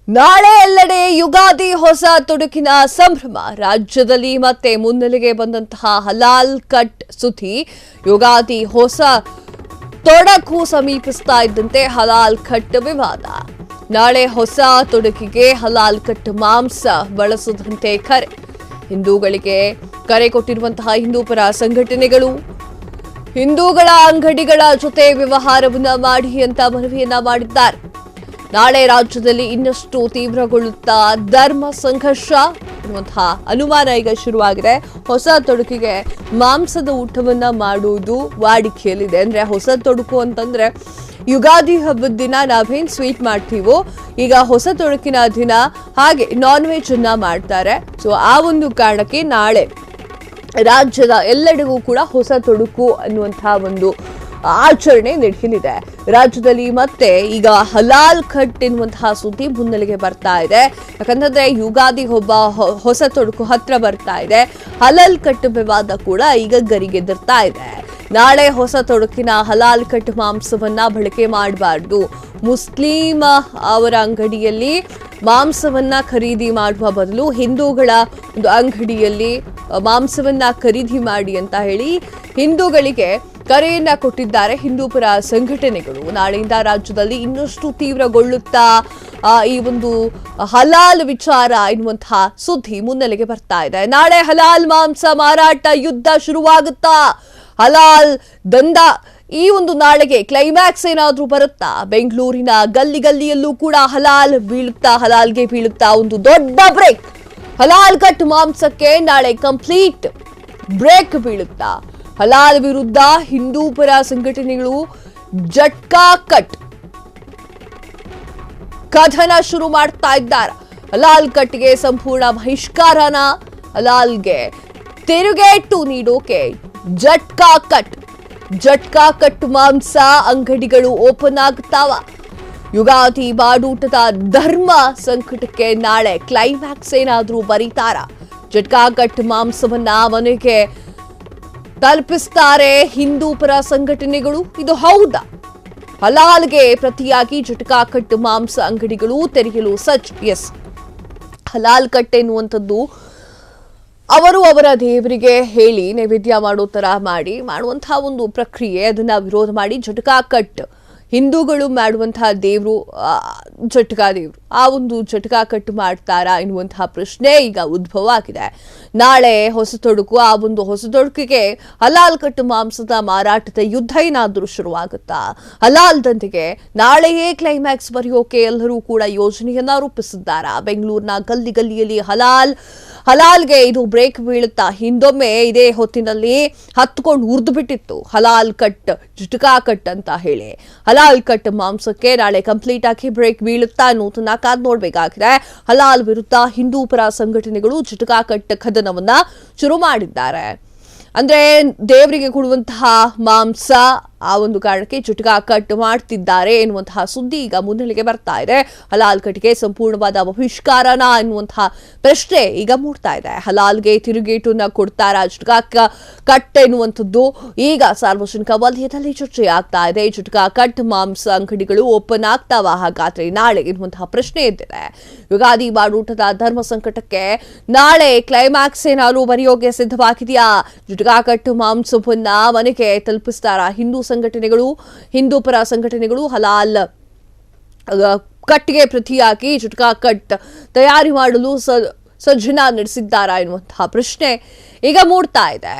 ನಾಳೆ ಎಲ್ಲೆಡೆ ಯುಗಾದಿ ಹೊಸ ತೊಡಕಿನ ಸಂಭ್ರಮ. ರಾಜ್ಯದಲ್ಲಿ ಮತ್ತೆ ಮುನ್ನೆಲೆಗೆ ಬಂದಂತಹ ಹಲಾಲ್ ಕಟ್ ಸುದ್ದಿ. ಯುಗಾದಿ ಹೊಸ ತೊಡಕು ಸಮೀಪಿಸ್ತಾ ಇದ್ದಂತೆ ಹಲಾಲ್ ಕಟ್ ವಿವಾದ. ನಾಳೆ ಹೊಸ ತೊಡಕಿಗೆ ಹಲಾಲ್ ಕಟ್ ಮಾಂಸ ಬಳಸದಂತೆ ಕರೆ. ಹಿಂದೂಗಳಿಗೆ ಕರೆ ಕೊಟ್ಟಿರುವಂತಹ ಹಿಂದೂ ಪರ ಸಂಘಟನೆಗಳು ಹಿಂದೂಗಳ ಅಂಗಡಿಗಳ ಜೊತೆ ವ್ಯವಹಾರವನ್ನ ಮಾಡಿ ಅಂತ ಮನವಿಯನ್ನ ಮಾಡಿದ್ದಾರೆ. ನಾಳೆ ರಾಜ್ಯದಲ್ಲಿ ಇನ್ನಷ್ಟು ತೀವ್ರಗೊಳ್ಳುತ್ತಾ ಧರ್ಮ ಸಂಘರ್ಷ ಎನ್ನುವಂತಹ ಅನುಮಾನ ಈಗ ಶುರುವಾಗಿದೆ. ಹೊಸ ತೊಡಕಿಗೆ ಮಾಂಸದ ಊಟವನ್ನ ಮಾಡುವುದು ವಾಡಿಕೆಯಲ್ಲಿದೆ. ಅಂದ್ರೆ ಹೊಸ ತೊಡಕು ಅಂತಂದ್ರೆ ಯುಗಾದಿ ಹಬ್ಬದ ದಿನ ನಾವೇನ್ ಸ್ವೀಟ್ ಮಾಡ್ತೀವೋ, ಈಗ ಹೊಸ ತೊಡಕಿನ ದಿನ ಹಾಗೆ ನಾನ್ ವೆಜ್ ಅನ್ನ ಮಾಡ್ತಾರೆ. ಸೊ ಆ ಒಂದು ಕಾರಣಕ್ಕೆ ನಾಳೆ ರಾಜ್ಯದ ಎಲ್ಲೆಡೆಗೂ ಕೂಡ ಹೊಸ ತೊಡಕು ಅನ್ನುವಂತಹ ಒಂದು ಆಚರಣೆ ನಡೆಯಲಿದೆ. ರಾಜ್ಯದಲ್ಲಿ ಮತ್ತೆ ಈಗ ಹಲಾಲ್ ಕಟ್ ಎನ್ನುವಂತಹ ಸುದ್ದಿ ಮುನ್ನೆಲೆಗೆ ಬರ್ತಾ ಇದೆ. ಯಾಕಂತಂದ್ರೆ ಯುಗಾದಿ ಹೊಸ ತೊಡಕು ಹತ್ರ ಬರ್ತಾ ಇದೆ. ಹಲಾಲ್ ಕಟ್ ವಿವಾದ ಕೂಡ ಈಗ ಗರಿಗೆದರ್ತಾ ಇದೆ. ನಾಳೆ ಹೊಸ ತೊಡಕಿನ ಹಲಾಲ್ ಕಟ್ ಮಾಂಸವನ್ನ ಬಳಕೆ ಮಾಡಬಾರ್ದು. ಮುಸ್ಲಿಂ ಅವರ ಅಂಗಡಿಯಲ್ಲಿ ಮಾಂಸವನ್ನ ಖರೀದಿ ಮಾಡುವ ಬದಲು ಹಿಂದೂಗಳ ಒಂದು ಅಂಗಡಿಯಲ್ಲಿ ಮಾಂಸವನ್ನ ಖರೀದಿ ಮಾಡಿ ಅಂತ ಹೇಳಿ ಹಿಂದೂಗಳಿಗೆ ಕರೆಯನ್ನ ಕೊಟ್ಟಿದ್ದಾರೆ ಹಿಂದೂ ಪರ ಸಂಘಟನೆಗಳು. ನಾಳೆಯಿಂದ ರಾಜ್ಯದಲ್ಲಿ ಇನ್ನಷ್ಟು ತೀವ್ರಗೊಳ್ಳುತ್ತಾ ಈ ಒಂದು ಹಲಾಲ್ ವಿಚಾರ ಎನ್ನುವಂತಹ ಸುದ್ದಿ ಮುನ್ನೆಲೆಗೆ ಬರ್ತಾ ಇದೆ. ನಾಳೆ ಹಲಾಲ್ ಮಾಂಸ ಮಾರಾಟ ಯುದ್ಧ ಶುರುವಾಗುತ್ತಾ? ಹಲಾಲ್ ದಂಧ ಈ ಒಂದು ನಾಳೆಗೆ ಕ್ಲೈಮ್ಯಾಕ್ಸ್ ಏನಾದ್ರೂ ಬರುತ್ತಾ? ಬೆಂಗಳೂರಿನ ಗಲ್ಲಿ ಗಲ್ಲಿಯಲ್ಲೂ ಕೂಡ ಹಲಾಲ್ಗೆ ಬೀಳುತ್ತಾ ಒಂದು ದೊಡ್ಡ ಬ್ರೇಕ್. ಹಲಾಲ್ ಕಟ್ ಮಾಂಸಕ್ಕೆ ನಾಳೆ ಕಂಪ್ಲೀಟ್ ಬ್ರೇಕ್ ಬೀಳುತ್ತಾ? ಹಲಾಲ್ ವಿರುದ್ಧ ಹಿಂದೂ ಪರ ಸಂಘಟನೆಗಳು ಜಟ್ಕಾ ಕಟ್ ಕಥನ ಶುರು ಮಾಡ್ತಾ ಇದ್ದಾರೆ. ಹಲಾಲ್ ಕಟ್ಗೆ ಸಂಪೂರ್ಣ ಬಹಿಷ್ಕಾರನ, ಹಲಾಲ್ಗೆ ತಿರುಗೇಟು ನೀಡೋಕೆ ಜಟ್ಕಾ ಕಟ್ ಮಾಂಸ ಅಂಗಡಿಗಳು ಓಪನ್ ಆಗ್ತಾವ. ಯುಗಾದಿ ಬಾಡೂಟದ ಧರ್ಮ ಸಂಕಟಕ್ಕೆ ನಾಳೆ ಕ್ಲೈಮ್ಯಾಕ್ಸ್ ಏನಾದ್ರೂ ಬರೀತಾರ? ಜಟ್ಕಾ ಕಟ್ ಮಾಂಸವನ್ನ ಮನೆಗೆ ತಲುಪಿಸ್ತಾರೆ ಹಿಂದೂ ಪರ ಸಂಘಟನೆಗಳು. ಇದು ಹೌದಾ? ಹಲಾಲ್ಗೆ ಪ್ರತಿಯಾಗಿ ಜಟ್ಕಾ ಕಟ್ ಮಾಂಸ ಅಂಗಡಿಗಳು ತೆರೆಯಲು ಸಜ್ಜು. ಎಸ್, ಹಲಾಲ್ ಕಟ್ ಎನ್ನುವಂಥದ್ದು ಅವರು ಅವರ ದೇವರಿಗೆ ಹೇಳಿ ನೈವೇದ್ಯ ಮಾಡೋ ತರ ಮಾಡುವಂತಹ ಒಂದು ಪ್ರಕ್ರಿಯೆ. ಅದನ್ನ ವಿರೋಧ ಮಾಡಿ ಜಟ್ಕಾ ಕಟ್ ಹಿಂದೂಗಳು ಮಾಡುವಂತಹ ದೇವರು ಜಟ್ಕಾ ದೇವರು, ಆ ಒಂದು ಜಟ್ಕಾ ಕಟ್ ಮಾಡ್ತಾರಾ ಎನ್ನುವಂತಹ ಪ್ರಶ್ನೆ ಈಗ ಉದ್ಭವ ಆಗಿದೆ. ನಾಳೆ ಹೊಸ ತೊಡಕು, ಆ ಒಂದು ಹೊಸ ತೊಡಕಿಗೆ ಹಲಾಲ್ ಕಟ್ ಮಾಂಸದ ಮಾರಾಟದ ಯುದ್ಧ ಏನಾದ್ರೂ ಶುರುವಾಗುತ್ತಾ? ಹಲಾಲ್ ದಂಧೆಗೆ ನಾಳೆಯೇ ಕ್ಲೈಮ್ಯಾಕ್ಸ್ ಬರೆಯೋಕೆ ಎಲ್ಲರೂ ಕೂಡ ಯೋಜನೆಯನ್ನ ರೂಪಿಸಿದ್ದಾರಾ? ಬೆಂಗಳೂರಿನ ಗಲ್ಲಿ ಗಲ್ಲಿಯಲ್ಲಿ ಹಲಾಲ್ಗೆ ಇದು ಬ್ರೇಕ್ ಬೀಳುತ್ತಾ? ಹಿಂದೊಮ್ಮೆ ಇದೇ ಹೊತ್ತಿನಲ್ಲಿ ಹತ್ಕೊಂಡು ಉರ್ದು ಬಿಟ್ಟಿತ್ತು ಹಲಾಲ್ ಕಟ್, ಜಟ್ಕಾ ಕಟ್ ಅಂತ ಹೇಳಿ. ಹಲಾಲ್ ಕಟ್ ಮಾಂಸಕ್ಕೆ ನಾಳೆ ಕಂಪ್ಲೀಟ್ ಆಗಿ ಬ್ರೇಕ್ ಬೀಳುತ್ತಾ ಅನ್ನೋದನ್ನ ಕಾದ್ ನೋಡ್ಬೇಕಾಗಿದೆ. ಹಲಾಲ್ ವಿರುದ್ಧ ಹಿಂದೂ ಪರ ಸಂಘಟನೆಗಳು ಜಟ್ಕಾ ಕಟ್ ಕದನವನ್ನ ಶುರು ಮಾಡಿದ್ದಾರೆ. ಅಂದ್ರೆ ದೇವರಿಗೆ ಕೊಡುವಂತಹ ಮಾಂಸ, ಆ ಒಂದು ಕಾರಣಕ್ಕೆ ಜಟ್ಕಾ ಕಟ್ ಮಾಡ್ತಿದ್ದಾರೆ ಎನ್ನುವಂತಹ ಸುದ್ದಿ ಈಗ ಮುನ್ನೆಲೆಗೆ ಬರ್ತಾ ಇದೆ. ಹಲಾಲ್ ಕಟ್ಗೆ ಸಂಪೂರ್ಣವಾದ ಬಹಿಷ್ಕಾರನ ಎನ್ನುವಂತಹ ಪ್ರಶ್ನೆ ಈಗ ಮೂಡ್ತಾ ಇದೆ. ಹಲಾಲ್ಗೆ ತಿರುಗೇಟನ್ನ ಕೊಡ್ತಾರ ಜಟ್ಕಾ ಕಟ್ ಎನ್ನುವಂಥದ್ದು ಈಗ ಸಾರ್ವಜನಿಕ ವಲಯದಲ್ಲಿ ಚರ್ಚೆ ಆಗ್ತಾ ಇದೆ. ಜಟ್ಕಾ ಕಟ್ ಮಾಂಸ ಅಂಗಡಿಗಳು ಓಪನ್ ಆಗ್ತಾವ ಹಾಗಾದ್ರೆ ನಾಳೆ ಎನ್ನುವಂತಹ ಪ್ರಶ್ನೆ ಎದ್ದಿದೆ. ಯುಗಾದಿ ಬಾಡೂಟದ ಧರ್ಮ ಸಂಕಟಕ್ಕೆ ನಾಳೆ ಕ್ಲೈಮ್ಯಾಕ್ಸ್ ಏನಾದ್ರು ಬರೆಯೋಕೆ ಸಿದ್ಧವಾಗಿದೆಯಾ? ಜಟ್ಕಾ ಕಟ್ ಮಾಂಸವನ್ನ ಮನೆಗೆ ತಲುಪಿಸ್ತಾರ ಹಿಂದೂ ಸಂಘಟನೆಗಳು, ಹಿಂದೂ ಪರ ಸಂಘಟನೆಗಳು? ಹಲಾಲ್ ಕಟ್ಗೆ ಪ್ರತಿಯಾಗಿ ಜಟ್ಕಾ ಕಟ್ ತಯಾರಿ ಮಾಡಲು ಸಜ್ಜನ ನಡೆಸಿದ್ದಾರಾ ಎನ್ನುವಂತಹ ಪ್ರಶ್ನೆ ಈಗ ಮೂಡ್ತಾ ಇದೆ.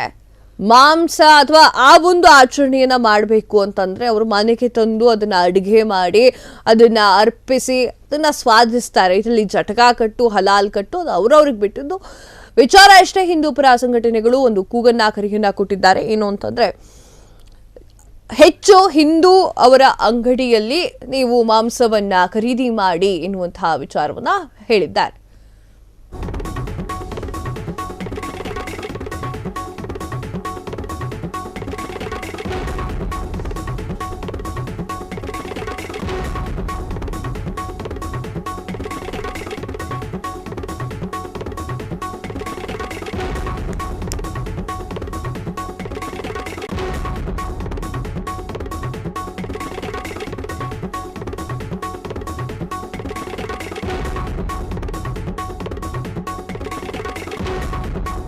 ಮಾಂಸ ಅಥವಾ ಆ ಒಂದು ಆಚರಣೆಯನ್ನ ಮಾಡಬೇಕು ಅಂತಂದ್ರೆ ಅವರು ಮನೆಗೆ ತಂದು ಅದನ್ನ ಅಡುಗೆ ಮಾಡಿ ಅದನ್ನ ಅರ್ಪಿಸಿ ಅದನ್ನ ಸ್ವಾದಿಸ್ತಾರೆ. ಇದರಲ್ಲಿ ಜಟ್ಕಾ ಕಟ್ಟು ಹಲಾಲ್ ಕಟ್ಟು ಅದು ಅವ್ರವ್ರಿಗೆ ಬಿಟ್ಟಿದ್ದು ವಿಚಾರ ಅಷ್ಟೇ. ಹಿಂದೂ ಪರ ಸಂಘಟನೆಗಳು ಒಂದು ಕರೆಯನ್ನ ಕೊಟ್ಟಿದ್ದಾರೆ. ಏನು ಅಂತಂದ್ರೆ ಹೆಚ್ಚು ಹಿಂದೂ ಅವರ ಅಂಗಡಿಯಲ್ಲಿ ನೀವು ಮಾಂಸವನ್ನ ಖರೀದಿ ಮಾಡಿ ಎನ್ನುವಂತಹ ವಿಚಾರವನ್ನ ಹೇಳಿದ್ದಾರೆ.